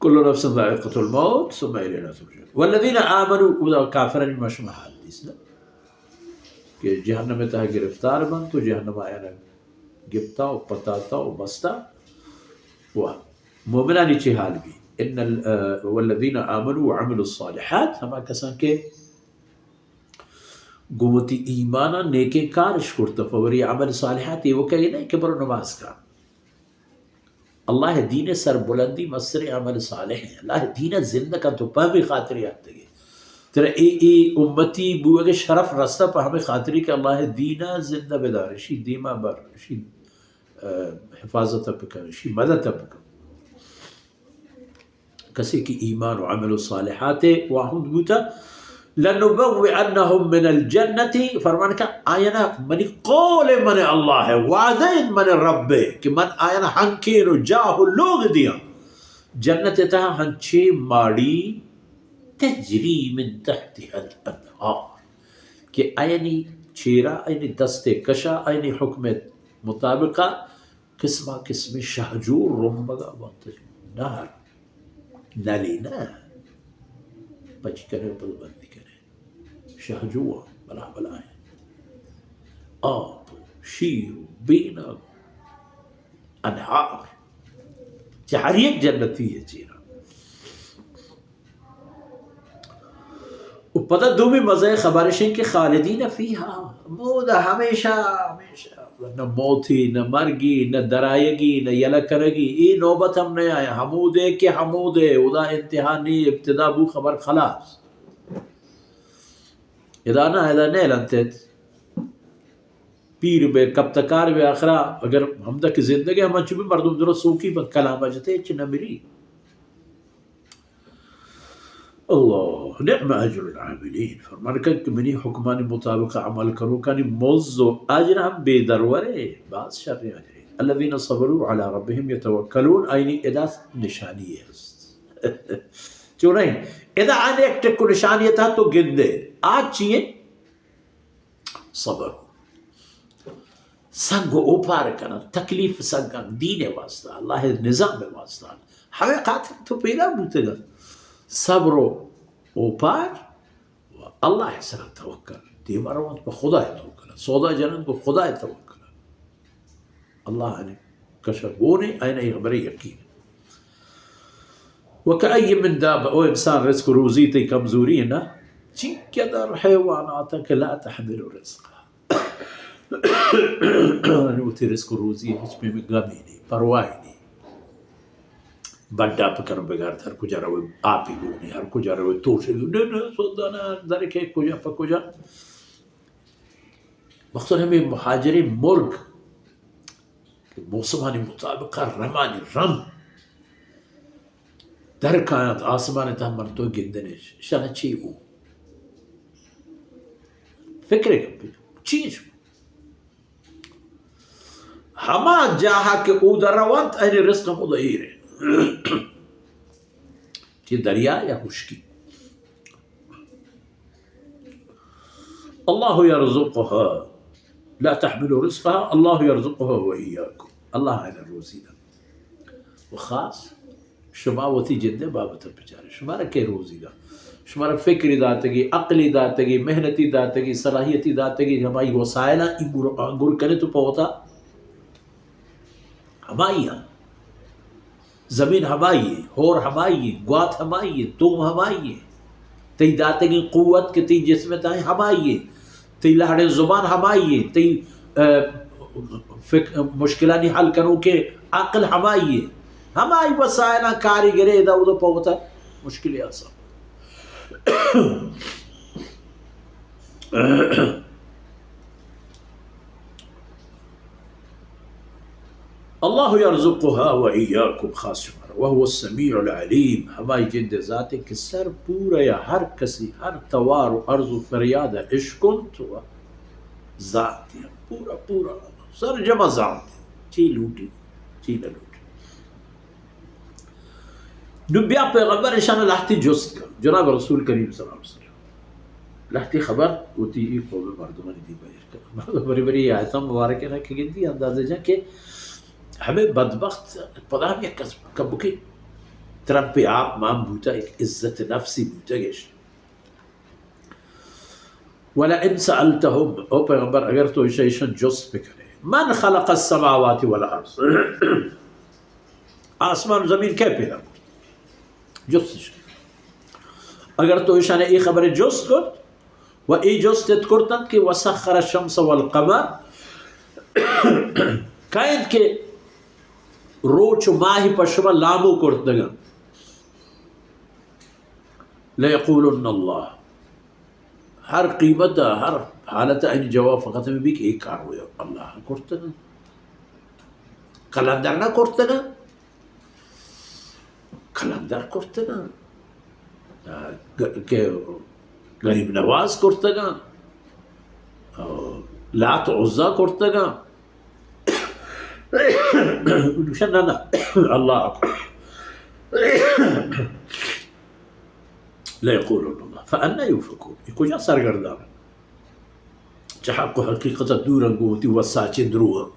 كل نفس ذائقة الموت ثم إلينا ترجعون والذين آمنوا وذا كافرا مشمع حديثنا کہ جہنم میں تہا گرفتار بن تو جہنم آیا نا گپتا و پتاتا و بستا و مومنہ نیچے حال بھی والذین آمنوا وعملوا الصالحات ہما کسان کے گوتی ایمانا نیکے کارش کرتا فوری عمل صالحات یہ وہ کہی نہیں کہ برو نماز کا اللہ دین سر بلندی مصر عمل صالح ہے اللہ دین زندہ کا تو پہ بھی خاطری آتے گئے ترہ ای امتی بوئے شرف رستہ پہ ہمیں خاطری کہ اللہ دین زندہ بیدار شی دیما بر شی حفاظت پکر شی مدد پکر کسی کی ایمان و عمل صالحات واحد بوتا لنبوئنہم من الجنت فرمان کا آینا منی قول من اللہ ہے وعدین من رب کہ من آینا ہنکین و جاہ لوگ دیا جنت تا ہنچے ماڑی تجری من تحتها الانہار کہ آینی چیرا آینی دست کشا آینی حکم مطابقہ قسمہ قسم شہجور رمبگا نہر نلی نا بچ کرے پل بندی کرے شہجوہ بلا بلا ہے آب شیر بینا انہار ہر ایک جنتی ہے چیرا پتہ دو میں مزہ خبرشیں کہ خالدین فیہا مودا ہمیشہ ہمیشہ نہ موتی نہ مرگی نہ درائے گی نہ یلا کرے گی یہ نوبت ہم نہیں آیا حمود ہے کہ حمود ہے ادا انتہا نہیں ابتدا بو خبر خلاص ادا نہیں لنتت پیر بے کب تکار بے آخرا اگر ہم تک زندگی ہم انچو بھی مردم درست سوکی بند کلام بجتے چنہ میری اللہ نعم اجر العاملین فرمان کہ منی حکمان مطابق عمل کرو کانی موزو اجر ہم بے درورے بعض شر اجر الذین صبروا علی ربهم یتوکلون آئینی ادا نشانی ہے چو نہیں ادا آنے ایک ٹک کو نشانی تھا تو گندے آج چیئے صبر سنگو اوپار کرنا تکلیف سنگن دین واسطہ اللہ نظام واسطہ ہمیں قاتل تو پیدا بوتے گا صبر و اوپار و اللہ سر توکل دیمارون کو خدا توکل سودا جنن کو خدا توکل اللہ نے کشبونے این خبر یقین وکأی من دابة او انسان رزق روزی تی کمزوری نا چین کیا در حیواناتا کہ لا تحمل رزقها انوتی رزق روزی ہچ میں غمی نہیں پروائی نہیں بڑا پکر بگار ہر کجا روی آپی گونی ہر کجا روی توشی گونی نہیں سودانا در کے کجا پا کجا مخصوص ہمیں مہاجری مرگ موسمانی مطابقہ رمانی رم در کائنات آسمان تا مرتو گندنے شانا چی ہو فکرے گا چیز ہما جاہا کہ او در روانت این رزق مدعیر ہے کہ دریا یا خشکی اللہ یرزقها لا تحمل رزقها اللہ یرزقها وإياكم اللہ ہے روزی دا وخاص شما وتی جدے بابت بچارے شما رکھے روزی دا شما رکھ فکری داتگی عقلی داتگی محنتی داتگی صلاحیتی داتگی ہمائی وسائلہ انگر کرے تو پوتا ہمائی ہاں زمین ہمائی ہے ہور ہمائی ہے گوات ہمائی ہے تم ہمائی ہے تی داتگی قوت کے تی جسم تائیں ہمائی ہے تی لہڑے زبان ہمائی ہے تی مشکلانی حل کروں کے عقل ہمائی ہے ہمائی وسائلہ کاریگرے دا ادھا پوتا مشکلی آسان اللہ یرزقها وإياكم خاص شمار وهو السمیع العلیم ہمائی جند ذات کے سر پورا یا ہر کسی ہر توار و عرض و فریاد عشقن تو ذات پورا پورا سر جمع ذات چی لوٹی چی نہ لوٹی نبیہ پیغمبر شان لحتی جست کا جناب رسول کریم صلی اللہ علیہ وسلم لحتی خبر ہوتی ای قوم مردمانی دی بایر کر بری بری آیتاں مبارکہ رکھے گئی تھی اندازے جا کہ ہمیں بدبخت پدا ہم یک کبکی ترمپی آپ مام بوتا ایک عزت نفسی بوتا گیش وَلَئِنْ سَأَلْتَهُمْ او پیغمبر اگر تو ایشن جست بکنے من خلق السماوات والارض آسمان زمین کی پیدا جستش اگر تو ایشان ای خبر جست کرد و ای جستت کرتن کہ وسخر الشمس والقمر کائن کے روچ ماہی پشما لامو کرتنگا لیقولن اللہ ہر قیمت ہر حالت این جواب فقط میں بھی کہ ایک کار ہویا اللہ کرتنا کلندر نہ کرتنا کلندر کرتنا کہ غریب نواز کرتنا لات عزا کرتنا شننا اللہ لا يقولون الله فأنا يؤفكون يكون جا سرگردان چه حق و حقیقت دورن گوتی و ساچه دروه